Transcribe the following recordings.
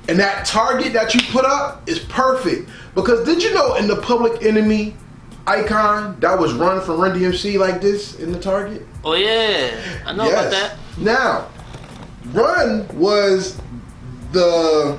And that target that you put up is perfect. Because did you know in the Public Enemy icon that was run from Run DMC like this in the target? Oh yeah, I know about that. Now, Run was the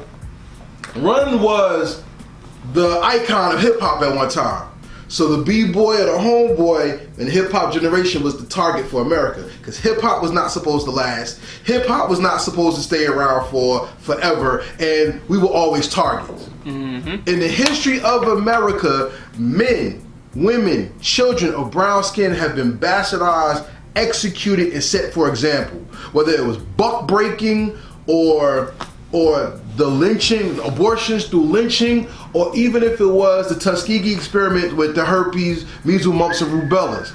icon of hip hop at one time. So the B-boy or the homeboy in the hip hop generation was the target for America. Because hip hop was not supposed to last. Hip hop was not supposed to stay around for forever. And we were always targets. In the history of America, men, women, children of brown skin have been bastardized, executed, and set for example. Whether it was buck breaking or the lynching, abortions through lynching, or even if it was the Tuskegee experiment with the herpes, measles, mumps, and rubella.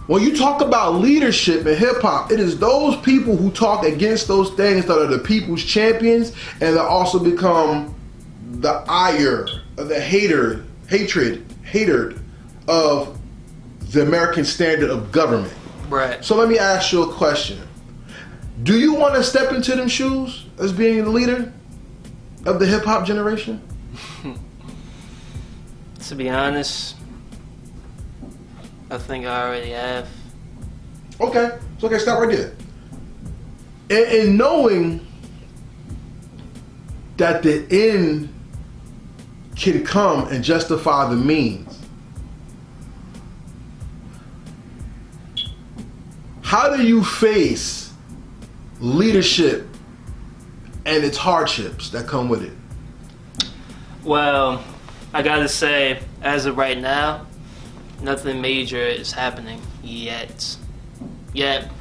When you talk about leadership in hip hop, it is those people who talk against those things that are the people's champions, and that also become the ire, or the hatred of the American standard of government. Right. So let me ask you a question. Do you want to step into them shoes as being the leader of the hip hop generation? To be honest, I think I already have. Okay. So okay, stop right there. And knowing that the end can come and justify the means, how do you face leadership and its hardships that come with it? Well, I gotta say, as of right now, nothing major is happening yet. Yet,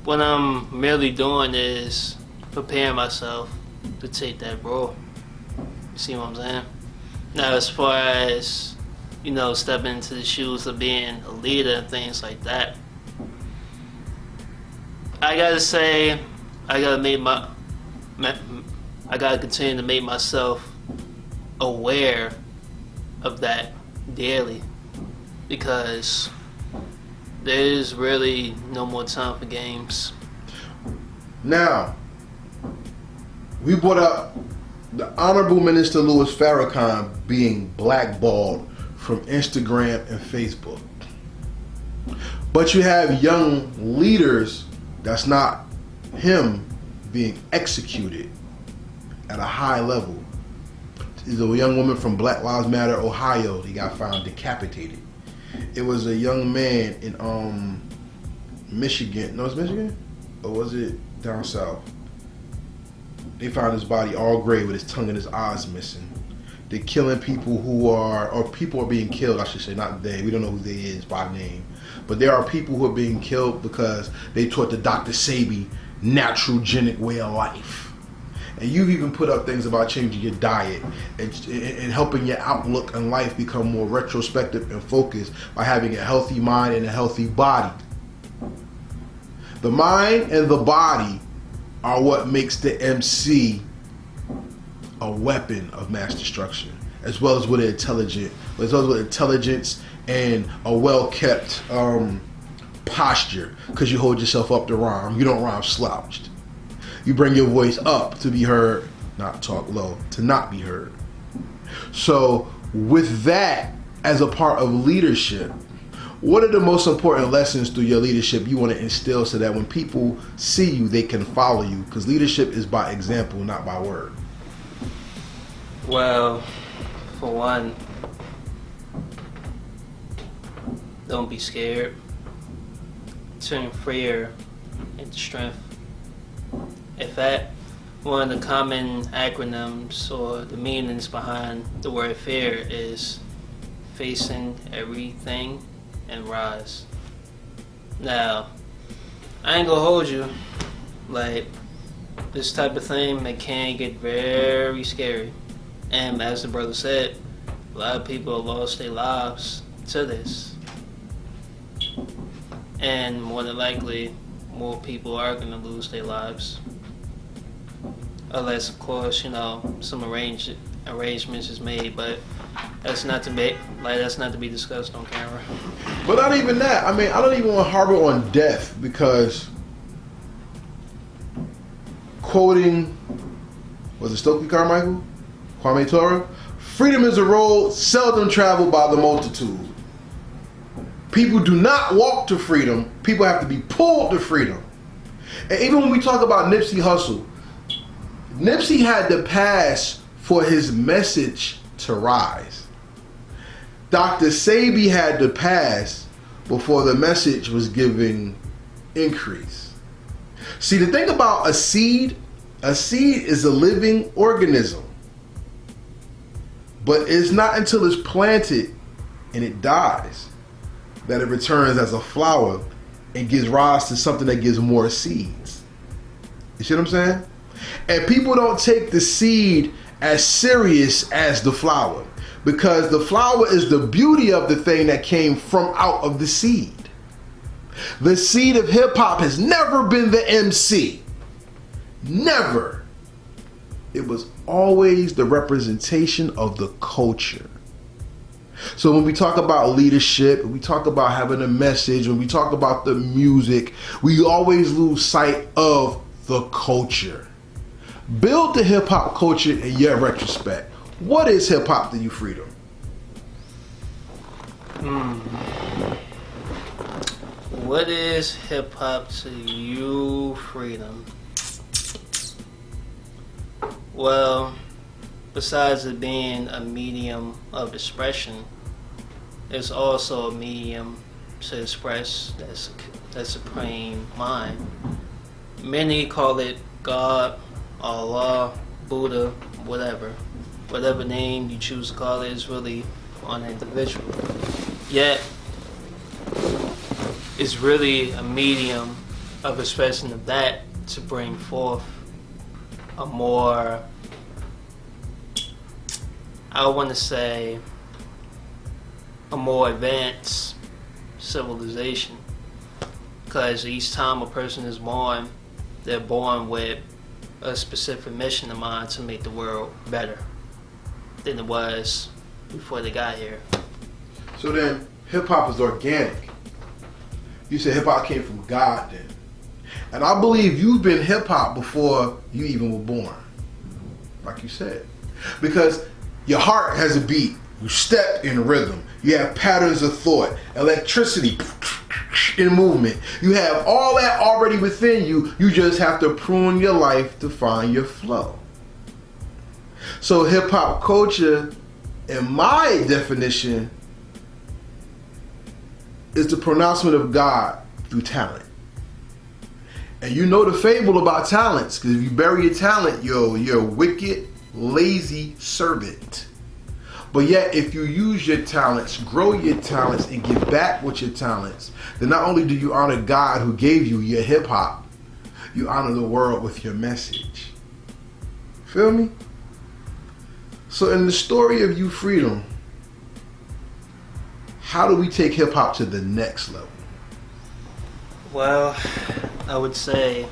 what I'm merely doing is preparing myself to take that role. You see what I'm saying? Now, as far as, stepping into the shoes of being a leader and things like that, I gotta say, I gotta continue to make myself aware of that daily, because there's really no more time for games. Now, we brought up the Honorable Minister Louis Farrakhan being blackballed from Instagram and Facebook. But you have young leaders that's not him being executed at a high level. There's a young woman from Black Lives Matter, Ohio. He got found decapitated. It was a young man in Michigan. No, it's Michigan? Or was it down south? They found his body all gray with his tongue and his eyes missing. They're killing people people are being killed, I should say, not they. We don't know who they is by name. But there are people who are being killed because they taught the Dr. Sebi naturogenic way of life. And you've even put up things about changing your diet and helping your outlook on life become more retrospective and focused by having a healthy mind and a healthy body. The mind and the body are what makes the MC a weapon of mass destruction, as well as with intelligence and a well-kept posture, because you hold yourself up to rhyme. You don't rhyme slouched. You bring your voice up to be heard, not talk low, to not be heard. So with that as a part of leadership, what are the most important lessons through your leadership you want to instill so that when people see you, they can follow you? Because leadership is by example, not by word. Well, for one, don't be scared. Turn fear into strength. In fact, one of the common acronyms or the meanings behind the word fear is facing everything and rise. Now, I ain't gonna hold you. Like, this type of thing, it can get very scary. And as the brother said, a lot of people have lost their lives to this. And more than likely, more people are gonna lose their lives. Unless, of course, some arrangements is made, but that's not to be discussed on camera. But not even that. I mean, I don't even want to harbor on death, because quoting Was it Stokely Carmichael? Kwame Ture? Freedom is a road seldom traveled by the multitude. People do not walk to freedom. People have to be pulled to freedom. And even when we talk about Nipsey Hussle, Nipsey had to pass for his message to rise. Dr. Sebi had to pass before the message was given increase. See, the thing about a seed is a living organism. But it's not until it's planted and it dies that it returns as a flower and gives rise to something that gives more seeds. You see what I'm saying? And people don't take the seed as serious as the flower, because the flower is the beauty of the thing that came from out of the seed. The seed of hip hop has never been the MC. Never. It was always the representation of the culture. So when we talk about leadership, we talk about having a message, when we talk about the music, we always lose sight of the culture. Build the hip hop culture in your retrospect. What is hip hop to you, Freedom? What is hip hop to you, Freedom? Well, besides it being a medium of expression, it's also a medium to express that supreme mind. Many call it God, Allah, Buddha, whatever name you choose to call it is really on an individual. Yet, it's really a medium of expression of that to bring forth a more, I want to say, a more advanced civilization. Because each time a person is born, they're born with a specific mission in mind to make the world better than it was before they got here. So then, hip-hop is organic. You said hip-hop came from God then. And I believe you've been hip-hop before you even were born. Like you said. Because your heart has a beat. You step in rhythm. You have patterns of thought. Electricity in movement. You have all that already within you. You just have to prune your life to find your flow. So hip-hop culture, in my definition, is the pronouncement of God through talent. And you know the fable about talents, because if you bury your talent, you're a wicked, lazy servant. But yet, if you use your talents, grow your talents, and give back with your talents, then not only do you honor God who gave you your hip-hop, you honor the world with your message. Feel me? So in the story of you, Freedom, how do we take hip-hop to the next level? Well, I would say,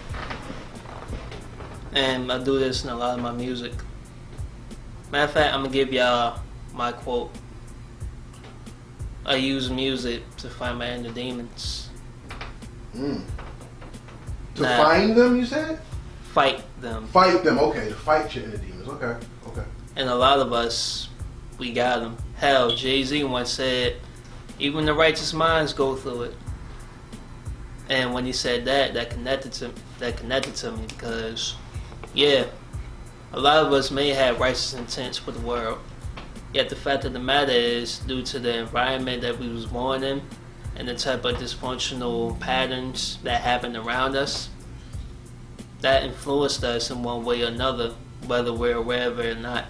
and I do this in a lot of my music. Matter of fact, I'm going to give y'all my quote. I use music to find my inner demons. To find them, you said? Fight them. Fight them, okay. To fight your inner demons, okay. And a lot of us, we got them. Hell, Jay-Z once said, even the righteous minds go through it. And when he said that connected to me because, yeah, a lot of us may have righteous intents for the world. Yet the fact of the matter is, due to the environment that we was born in and the type of dysfunctional patterns that happen around us, that influenced us in one way or another, whether we're aware of it or not.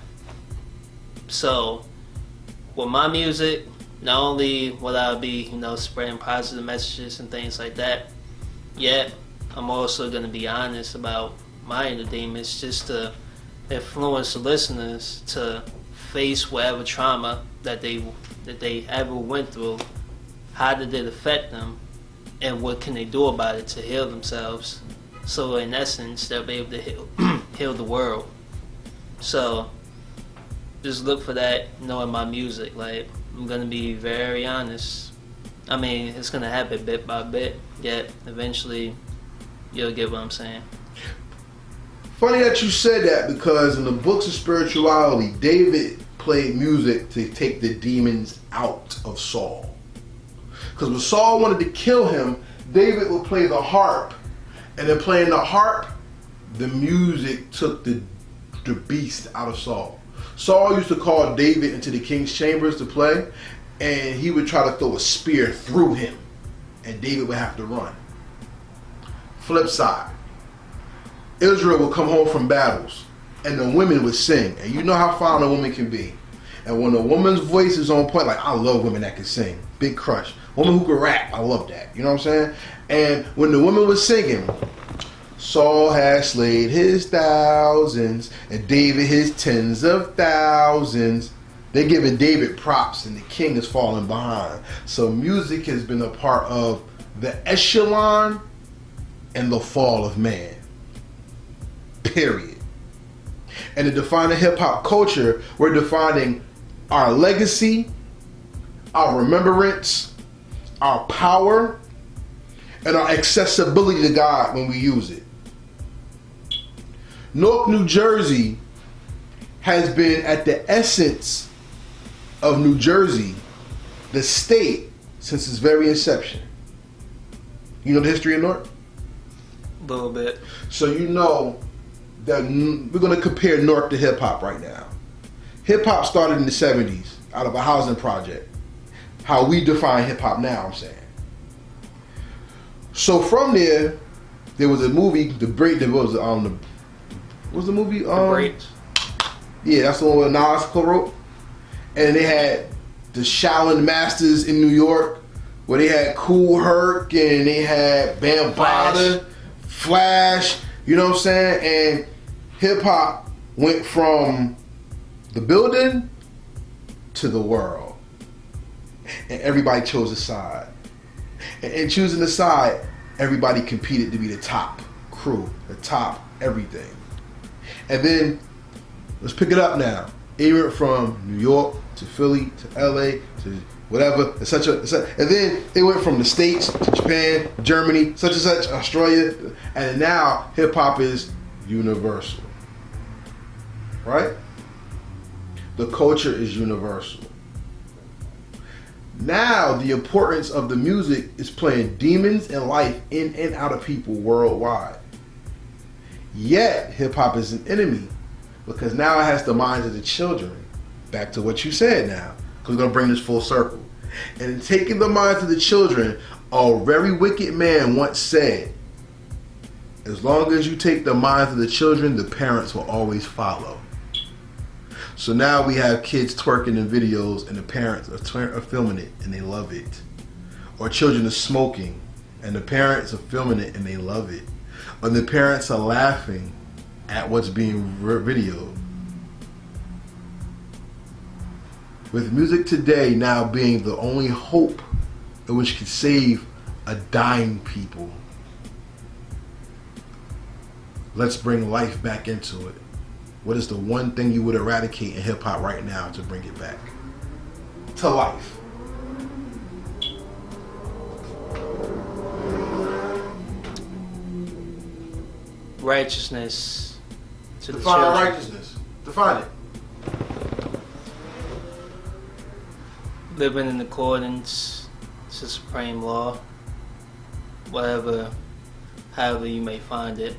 So, with my music, not only will I be, spreading positive messages and things like that, yet I'm also going to be honest about my inner demons, just to influence the listeners to face whatever trauma that they ever went through. How did it affect them, and what can they do about it to heal themselves? So in essence, they'll be able to heal the world. So just look for that, in my music. Like, I'm gonna be very honest. I mean, it's gonna happen bit by bit, yet eventually you'll get what I'm saying. Funny that you said that, because in the books of spirituality, David played music to take the demons out of Saul. Because when Saul wanted to kill him, David would play the harp, and then playing the harp, the music took the beast out of Saul. Saul used to call David into the king's chambers to play, and he would try to throw a spear through him, and David would have to run. Flip side, Israel would come home from battles, and the women would sing, and you know how fine a woman can be. And when a woman's voice is on point, like, I love women that can sing, big crush. Woman who can rap, I love that. You know what I'm saying? And when the woman was singing, Saul had slayed his thousands, and David his tens of thousands. They're giving David props, and the king is falling behind. So music has been a part of the echelon and the fall of man. Period. And to define the hip-hop culture, we're defining our legacy, our remembrance, our power, and our accessibility to God when we use it. Newark, New Jersey has been at the essence of New Jersey, the state, since its very inception. You know the history of Newark? A little bit. So you know that we're going to compare Newark to hip-hop right now. Hip-hop started in the 70s out of a housing project. How we define hip-hop now, I'm saying. So from there was a movie, The Break, there was what's the movie? The Breaks. Yeah, that's the one where Nas co-wrote. And they had the Shaolin Masters in New York, where they had Kool Herc and they had Bambaataa, Flash, you know what I'm saying? And hip-hop went from the building to the world. And everybody chose a side. And in choosing the side, everybody competed to be the top crew, the top everything. And then, let's pick it up now. It went from New York to Philly to LA to whatever, etc. And then it went from the States to Japan, Germany, such and such, Australia. And now hip hop is universal. Right? The culture is universal. Now the importance of the music is playing demons and life in and out of people worldwide. Yet hip hop is an enemy, because now it has the minds of the children. Back to what you said now, because we're going to bring this full circle. And in taking the minds of the children, a very wicked man once said, as long as you take the minds of the children, the parents will always follow. So now we have kids twerking in videos and the parents are filming it and they love it. Or children are smoking and the parents are filming it and they love it. Or the parents are laughing at what's being videoed. With music today now being the only hope in which could save a dying people, let's bring life back into it. What is the one thing you would eradicate in hip hop right now to bring it back to life? Righteousness to the Define children. righteousness. Define it. Living in accordance to supreme law, however you may find it.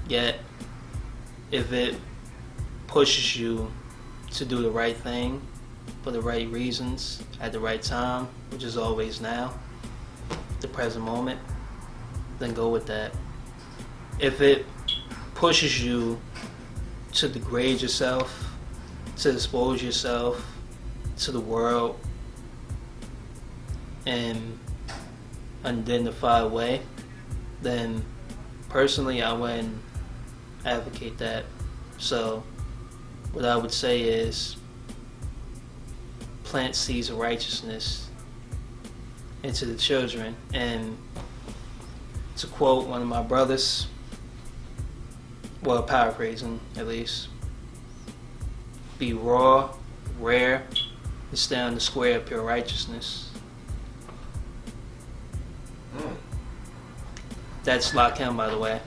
Yet, if it pushes you to do the right thing for the right reasons at the right time, which is always now, the present moment, then go with that. If it pushes you to degrade yourself, to expose yourself to the world in an undignified way, then personally I wouldn't advocate that. So what I would say is plant seeds of righteousness into the children. And to quote one of my brothers, well, paraphrasing at least, be raw, rare, and stay on the square of pure righteousness. That's Lakim, by the way.